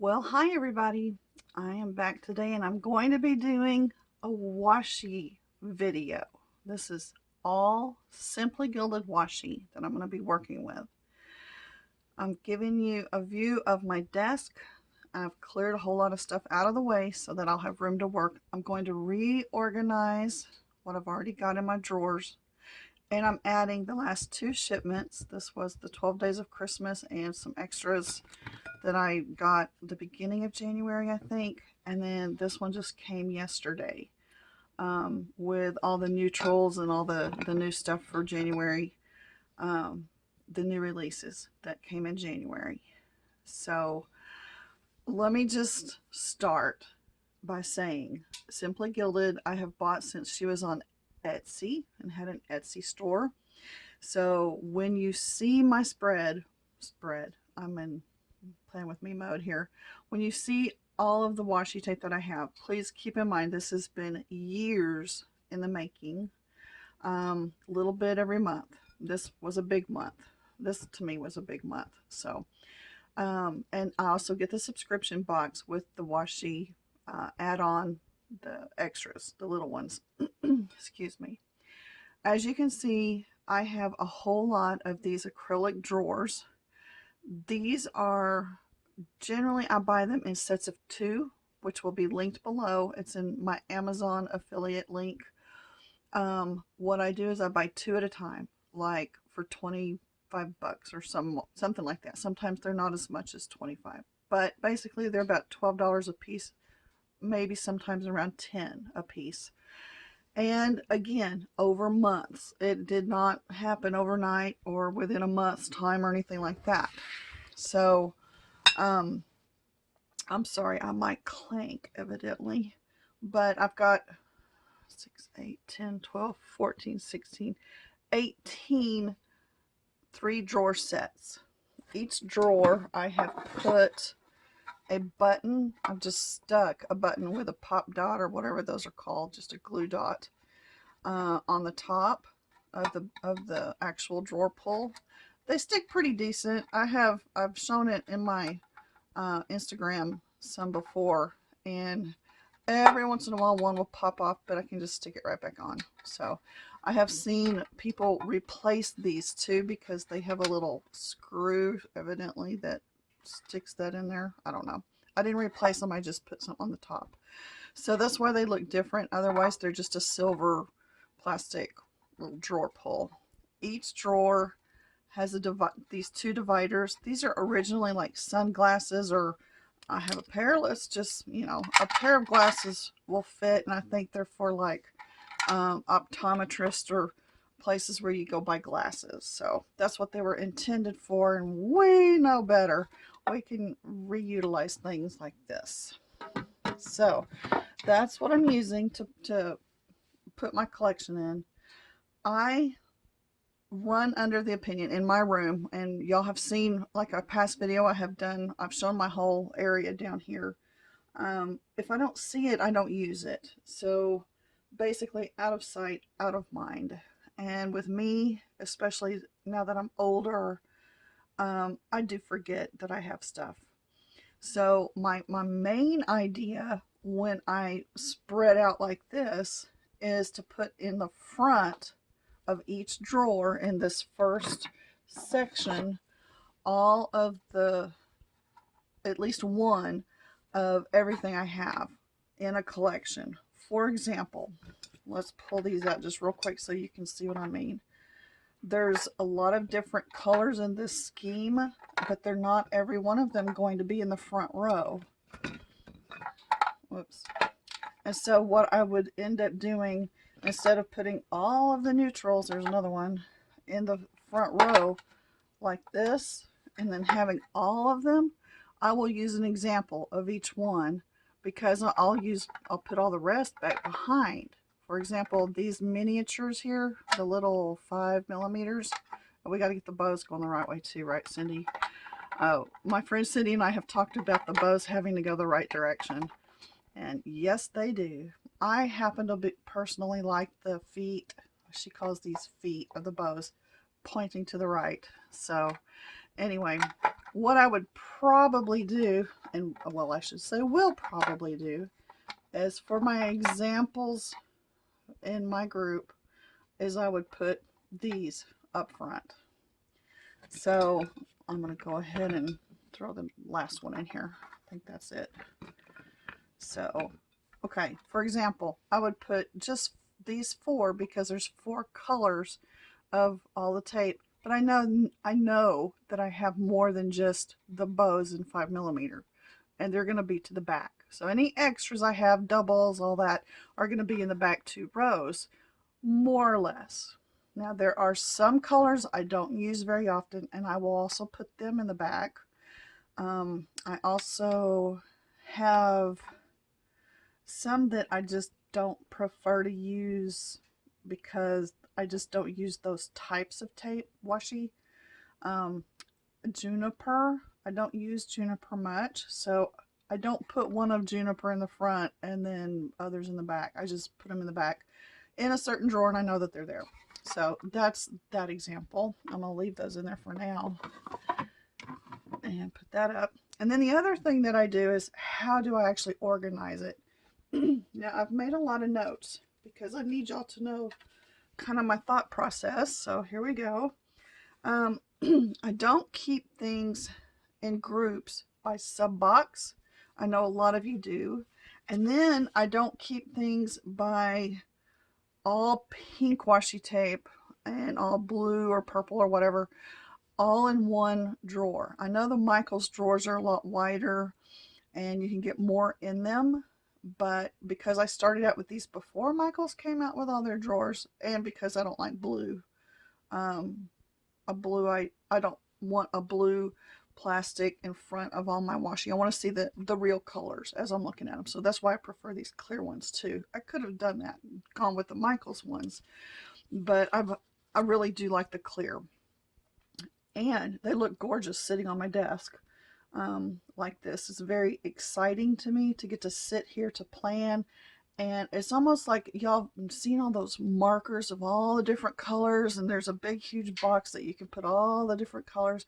Well, hi everybody. I am back today and I'm going to be doing a washi video. This is all simply gilded washi that I'm going to be working with. I'm giving you a view of my desk. I've cleared a whole lot of stuff out of the way so that I'll have room to work. I'm going to reorganize what I've already got in my drawers, and I'm adding the last two shipments. This was the 12 days of Christmas and some extras that I got the beginning of January, I think. And then this one just came yesterday, with all the neutrals and all the new stuff for January, um, the new releases that came in January. So let me just start by saying Simply Gilded, I have bought since she was on Etsy and had an Etsy store. So when you see my spread, I'm in playing with me mode here. When you see all of the washi tape that I have, please keep in mind this has been years in the making. Little bit every month. This was a big month. This to me was a big month. So, and I also get the subscription box with the washi add-on, the extras, the little ones. Excuse me. As you can see, I have a whole lot of these acrylic drawers. These are generally, I buy them in sets of two, which will be linked below. It's in my Amazon affiliate link. What I do is I buy two at a time, like for 25 bucks or something like that. Sometimes they're not as much as 25, but basically they're about $12 a piece, maybe sometimes around 10 a piece. And again, over months. It did not happen overnight or within a month's time or anything like that. So, um, I'm sorry, I might clank evidently, but I've got 6, 8, 10, 12, 14, 16, 18 3-drawer sets. Each drawer I have put a button. I've just stuck a button with a pop dot or whatever those are called, just a glue dot, on the top of the actual drawer pull. They stick pretty decent. I've shown it in my Instagram some before, and every once in a while one will pop off, but I can just stick it right back on. So I have seen people replace these too because they have a little screw evidently that sticks that in there. I don't know. I didn't replace them, I just put some on the top. So that's why they look different. Otherwise they're just a silver plastic little drawer pull. Each drawer has these two dividers. These are originally like sunglasses, or I have a pair. Let's just, a pair of glasses will fit, and I think they're for like optometrists or places where you go buy glasses. So that's what they were intended for, and we know better. We can reutilize things like this. So that's what I'm using to put my collection in. I run under the opinion in my room, and y'all have seen like a past video I've shown my whole area down here. If I don't see it, I don't use it. So basically, out of sight, out of mind. And with me, especially now that I'm older, I do forget that I have stuff. So my main idea when I spread out like this is to put in the front of each drawer in this first section all of at least one of everything I have in a collection. For example, let's pull these out just real quick so you can see what I mean. There's a lot of different colors in this scheme, but they're not every one of them going to be in the front row. Whoops. And so what I would end up doing, instead of putting all of the neutrals, there's another one, in the front row like this, and then having all of them, I will use an example of each one, because I'll put all the rest back behind. For example, these miniatures here, the little 5mm, we got to get the bows going the right way too, right, Cindy? My friend Cindy and I have talked about the bows having to go the right direction. And yes, they do. I happen to personally like the feet, she calls these feet of the bows, pointing to the right. So Anyway, what I would probably do, and well, I should say will probably do, is for my examples in my group, is I would put these up front. So I'm going to go ahead and throw the last one in here. I think that's it. So, okay, for example, I would put just these four because there's four colors of all the tape. But I know that I have more than just the bows in 5mm, and they're going to be to the back. So any extras I have, doubles, all that, are going to be in the back 2 rows, more or less. Now there are some colors I don't use very often, and I will also put them in the back. I also have some that I just don't prefer to use because I just don't use those types of tape washi. Juniper, I don't use juniper much, so I don't put one of juniper in the front and then others in the back. I just put them in the back in a certain drawer, and I know that they're there. So that's that example. I'm going to leave those in there for now and put that up. And then the other thing that I do is, how do I actually organize it? Now, I've made a lot of notes because I need y'all to know kind of my thought process. So here we go. I don't keep things in groups by sub box. I know a lot of you do. And then I don't keep things by all pink washi tape and all blue or purple or whatever, all in one drawer. I know the Michaels drawers are a lot wider and you can get more in them, but because I started out with these before Michaels came out with all their drawers, and because I don't like blue, I don't want a blue plastic in front of all my washi. I want to see the real colors as I'm looking at them. So that's why I prefer these clear ones too. I could have done that and gone with the Michaels ones, but I really do like the clear. And they look gorgeous sitting on my desk like this. It's very exciting to me to get to sit here to plan. And it's almost like y'all seen all those markers of all the different colors, and there's a big huge box that you can put all the different colors.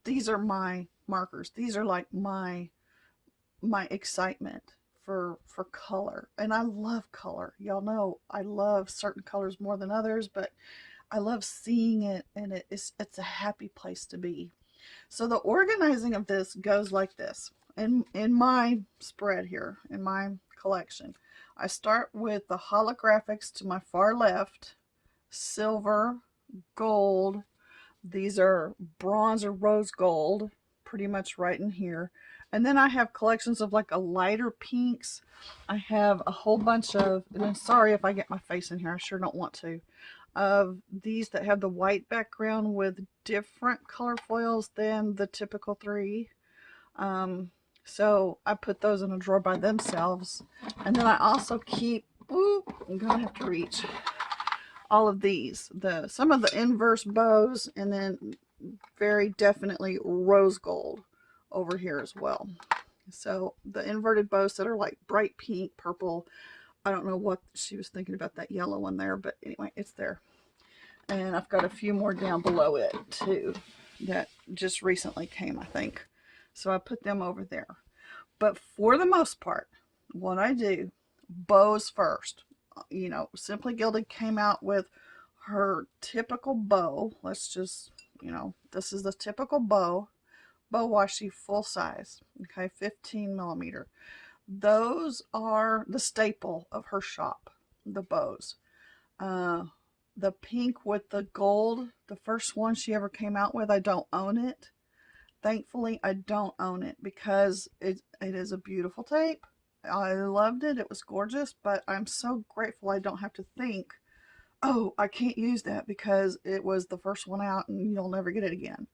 These are my markers. These are like my excitement for color. And I love color. Y'all know I love certain colors more than others, but I love seeing it, and it's a happy place to be. So the organizing of this goes like this. In my spread here, in my collection, I start with the holographics to my far left, silver, gold. These are bronze or rose gold, pretty much right in here. And then I have collections of like a lighter pinks. I have a whole bunch of, and I'm sorry if I get my face in here, I sure don't want to, of these that have the white background with different color foils than the typical 3. So I put those in a drawer by themselves. And then I also keep, I'm gonna have to reach, all of these, some of the inverse bows, and then very definitely rose gold over here as well. So the inverted bows that are like bright pink, purple, I don't know what she was thinking about that yellow one there, but anyway, it's there. And I've got a few more down below it too that just recently came, I think. So I put them over there. But for the most part, what I do, bows first. You know, Simply Gilded came out with her typical bow. Let's just, this is the typical bow washi full size. Okay, 15mm. Those are the staple of her shop, the bows. The pink with the gold, the first one she ever came out with, I don't own it. Thankfully, I don't own it because it is a beautiful tape. I loved it. It was gorgeous, but I'm so grateful I don't have to think, oh, I can't use that because it was the first one out and you'll never get it again.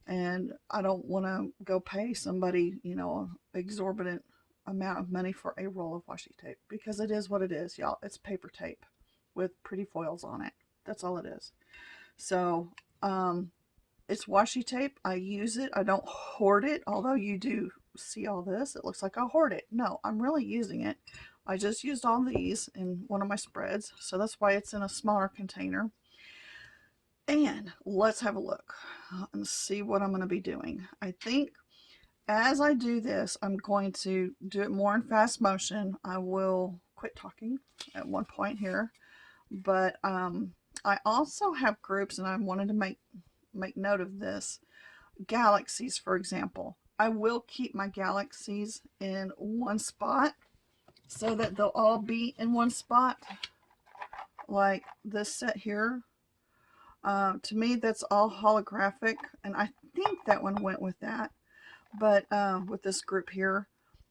And I don't want to go pay somebody, exorbitant amount of money for a roll of washi tape, because it is what it is, y'all. It's paper tape with pretty foils on it. That's all it is. So, it's washi tape. I use it. I don't hoard it, although you do see all this. It looks like I hoard it. No, I'm really using it. I just used all these in one of my spreads, so that's why it's in a smaller container. And let's have a look and see what I'm going to be doing. I think as I do this, I'm going to do it more in fast motion. I will quit talking at one point here, but I also have groups, and I wanted to make note of this. Galaxies, for example. I will keep my galaxies in one spot so that they'll all be in one spot, like this set here. To me, that's all holographic, and I think that one went with that, but with this group here.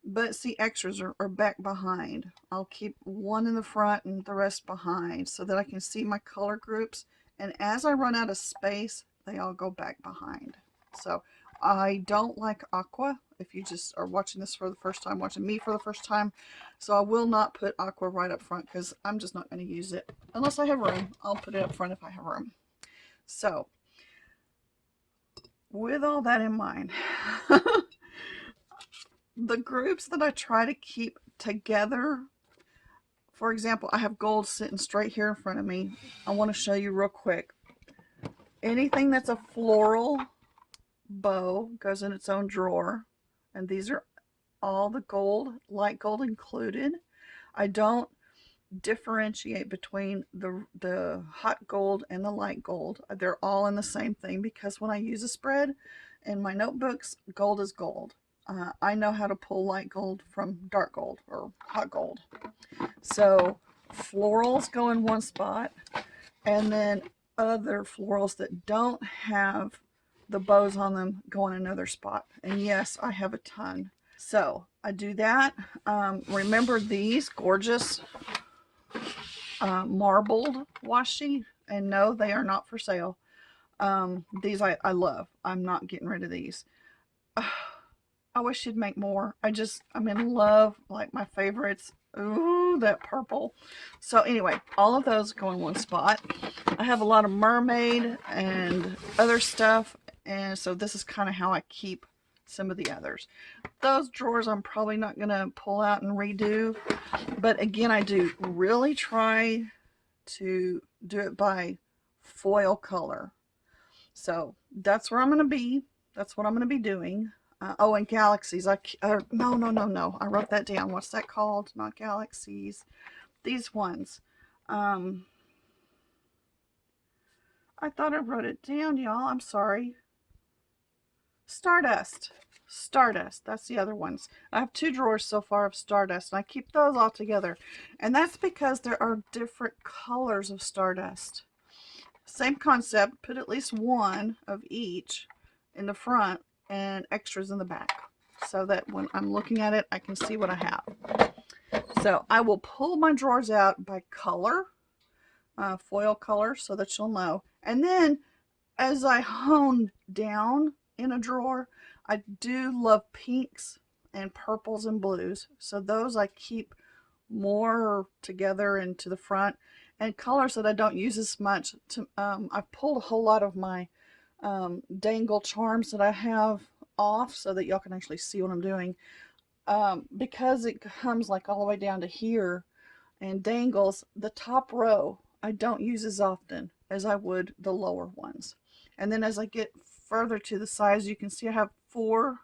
But see, extras are back behind. I'll keep one in the front and the rest behind so that I can see my color groups. And as I run out of space, they all go back behind. So I don't like aqua, if you just are watching this for the first time, watching me for the first time. So I will not put aqua right up front because I'm just not going to use it. Unless I have room, I'll put it up front if I have room. So with all that in mind, the groups that I try to keep together, for example, I have gold sitting straight here in front of me. I want to show you real quick. Anything that's a floral bow goes in its own drawer, and these are all the gold, light gold included. I don't differentiate between the hot gold and the light gold. They're all in the same thing because when I use a spread in my notebooks, gold is gold. I know how to pull light gold from dark gold or hot gold. So florals go in one spot, and then other florals that don't have the bows on them go in another spot. And yes, I have a ton. So I do that. Remember these gorgeous marbled washi, and no, they are not for sale. These I love. I'm not getting rid of these. I wish you'd make more. I'm in love, like my favorites. Ooh, that purple. So anyway, all of those go in one spot. I have a lot of mermaid and other stuff, and so this is kind of how I keep some of the others. Those drawers I'm probably not going to pull out and redo, but again, I do really try to do it by foil color. So that's where I'm going to be. That's what I'm going to be doing. Oh, and galaxies. No. I wrote that down. What's that called? Not galaxies. These ones. I thought I wrote it down, y'all. I'm sorry. Stardust. Stardust. That's the other ones. I have 2 drawers so far of Stardust, and I keep those all together. And that's because there are different colors of Stardust. Same concept. Put at least one of each in the front and extras in the back, so that when I'm looking at it, I can see what I have. So I will pull my drawers out by color, foil color, so that you'll know. And then as I hone down in a drawer, I do love pinks and purples and blues. So those I keep more together and to the front. And colors that I don't use as much. I've pulled a whole lot of my dangle charms that I have off so that y'all can actually see what I'm doing. Because it comes like all the way down to here and dangles, the top row I don't use as often as I would the lower ones. And then as I get further to the sides, you can see I have 4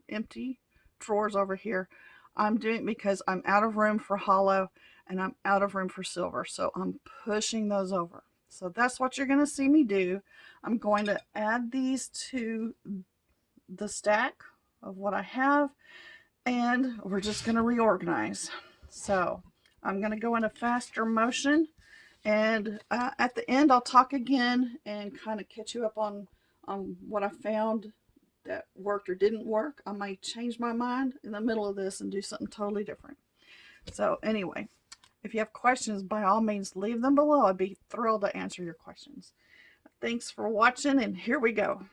empty drawers over here. I'm doing it because I'm out of room for hollow and I'm out of room for silver. So I'm pushing those over. So that's what you're going to see me do. I'm going to add these to the stack of what I have, and we're just going to reorganize. So I'm going to go in a faster motion, and at the end I'll talk again and kind of catch you up on what I found that worked or didn't work. I might change my mind in the middle of this and do something totally different. So anyway, if you have questions, by all means leave them below. I'd be thrilled to answer your questions. Thanks for watching, and here we go.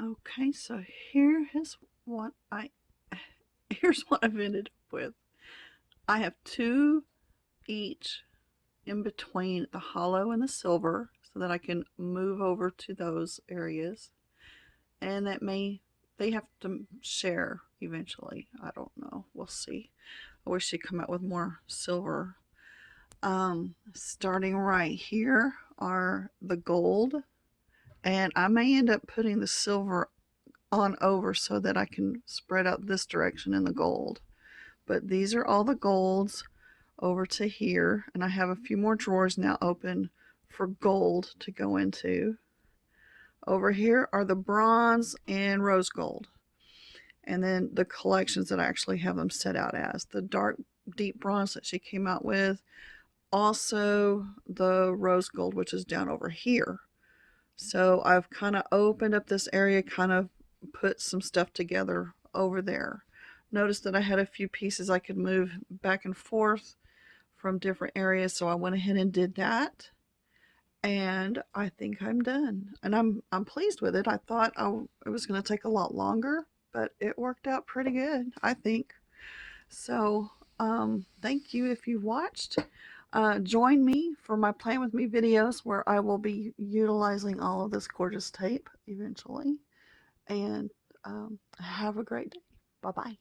Okay, so what I here's what I've ended up with. I have 2 each in between the hollow and the silver so that I can move over to those areas. And they have to share eventually. I don't know. We'll see. I wish they'd come out with more silver. Starting right here are the gold, and I may end up putting the silver on over so that I can spread out this direction in the gold. But these are all the golds over to here, and I have a few more drawers now open for gold to go into. Over here are the bronze and rose gold, and then the collections that I actually have them set out as the dark deep bronze that she came out with, also the rose gold, which is down over here. So I've kind of opened up this area, kind of put some stuff together over there. Notice that I had a few pieces I could move back and forth from different areas, so I went ahead and did that. And I think I'm done, and I'm pleased with it. I thought it was going to take a lot longer, but it worked out pretty good, I think. So thank you if you watched. Join me for my Plan With Me videos where I will be utilizing all of this gorgeous tape eventually. And have a great day. Bye-bye.